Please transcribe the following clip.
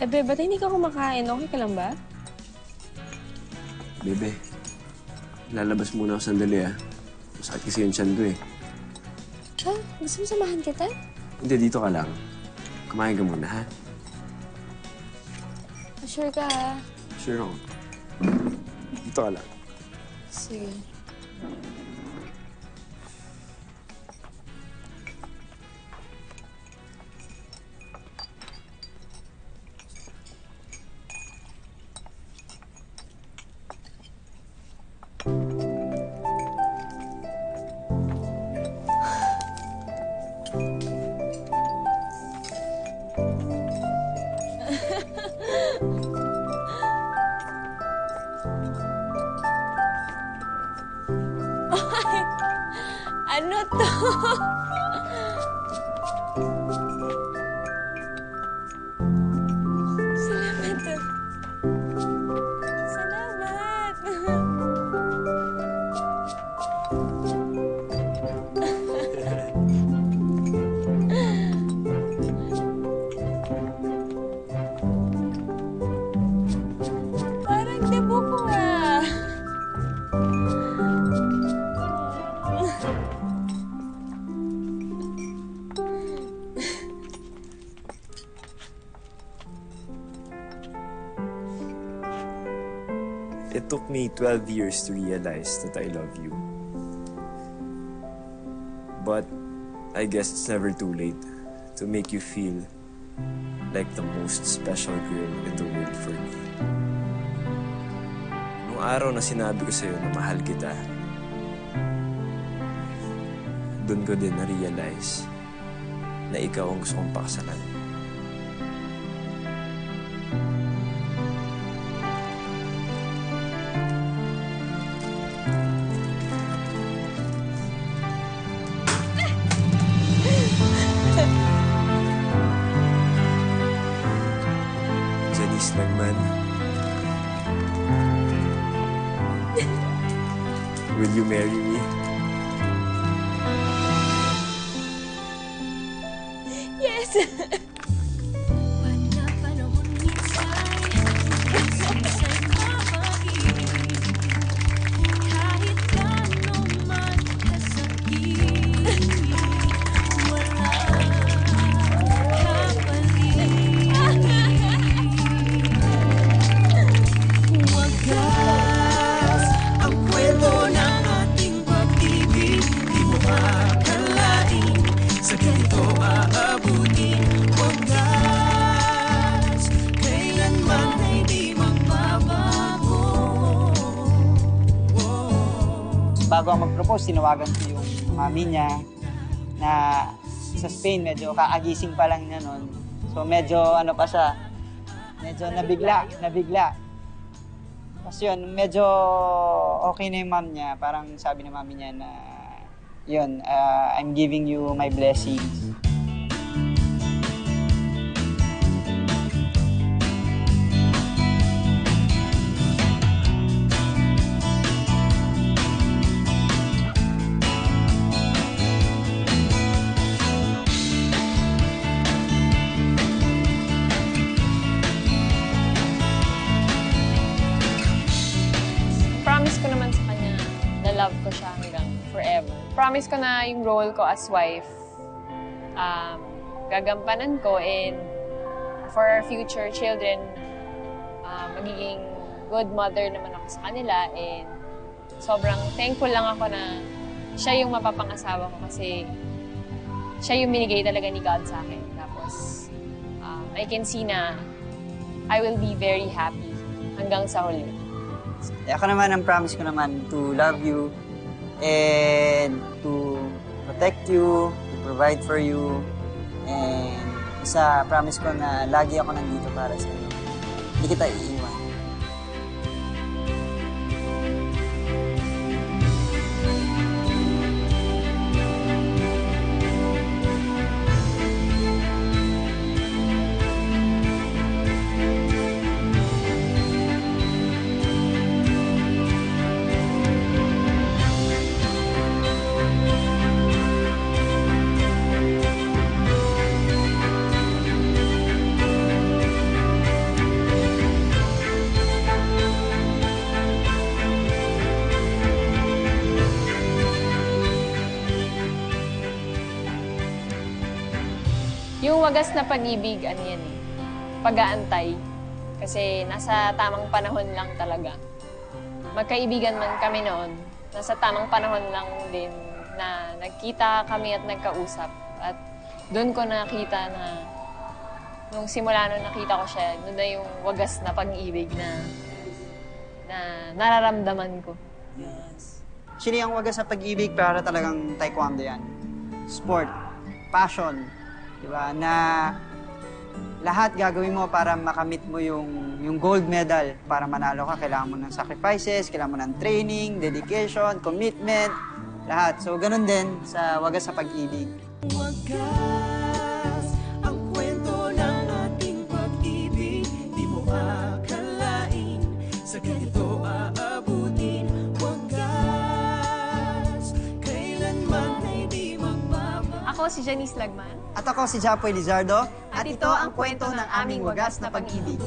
Bebe, ba't hindi ka kumakain? Okay ka lang ba? Bebe, lalabas muna ako sandali Masakit kasi yung tiyan ko Gusto mo samahan kita? Hindi, dito ka lang. Kumain ka muna, ha? Sure ka, ha? Sure ako. Dito ka lang. Sige. Ano to? Salamat. Salamat. Parang debo ko It took me 12 years to realize that I love you. But I guess it's never too late to make you feel like the most special girl in the world for me. Nung araw na sinabi ko sa'yo na mahal kita, doon ko din na-realize na ikaw ang gusto kong pakasalan. Janice Langman, will you marry me? Yes! Bago ako mag-propose, tinawagan ko yung mami niya na sa Spain, medyo kaagising pa lang niya nun. So medyo ano pa siya, medyo nabigla. Tapos yun, medyo okay na yung mom niya. Parang sabi ng mami niya na, yun, I'm giving you my blessings. Promise ko naman sa kanya na love ko siya hanggang forever. Promise ko na yung role ko as wife, gagampanan ko, and for our future children, magiging good mother naman ako sa kanila, and sobrang thankful lang ako na siya yung mapapangasawa ko kasi siya yung binigay talaga ni God sa akin. Tapos, I can see na I will be very happy hanggang sa huli. Ako naman, ang promise ko naman to love you and to protect you, to provide for you, and isa promise ko na lagi ako nandito para sa iyo. Hindi kita iiwan. Yung wagas na pag-ibig, ano yan eh, pag-aantay. Kasi nasa tamang panahon lang talaga. Magkaibigan man kami noon, nasa tamang panahon lang din na nagkita kami at nagkausap. At doon ko nakita na, nung simula nung nakita ko siya, doon na yung wagas na pag-ibig na nararamdaman ko. Actually, ang wagas sa pag-ibig para talagang taekwondo yan. Sport, passion, di ba? Na lahat gagawin mo para makamit mo yung gold medal. Para manalo ka, kailangan mo ng sacrifices, kailangan mo ng training, dedication, commitment, lahat. So, ganun din sa wagas sa pag-ibig. Wagas ang kwento ng ating pag-ibig. Di mo akalain sa ganito aabutin. Wagas, kailanman ay di magbabago. Ako si Janice Lagman. At ako si Japoy Lizardo. At ito ang kwento ng aming wagas na pag-ibig.